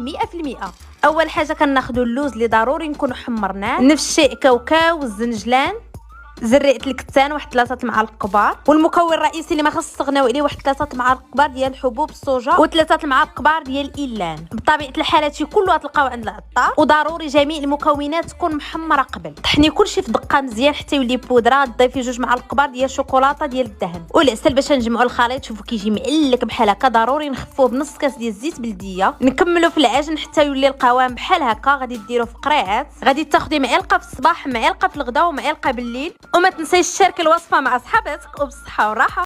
100%. اول حاجه كناخذوا اللوز اللي ضروري نكونوا حمرناه، نفس الشيء كاوكاو والزنجلان، زريعه الكتان واحد 3 معالق كبار، والمكون الرئيسي اللي ما خص نستغناو عليه واحد 3 معالق كبار ديال الحبوب الصوجا و3 معالق كبار ديال الإيلان. بطبيعه الحال هادشي كله غتلقاوه عند العطار، وضروري جميع المكونات تكون محمره قبل. طحني كلشي في دقه مزيان حتى يولي بودره. ضيفي 2 معالق كبار ديال الشوكولاته ديال الدهن والعسل باش نجمعوا الخليط. شوفوا كيجي معلك بحال هكا. ضروري نخفوه بنص كاس ديال الزيت بلديه. نكملوا في العجن حتى يولي القوام بحال هكا. غادي ديروه في قريعات. غادي تاخدي معلقه في الصباح، معلقه في الغداء، ومعلقه بالليل. وما تنسيش تشاركي الوصفه مع صحاباتك وبالصحه والراحه.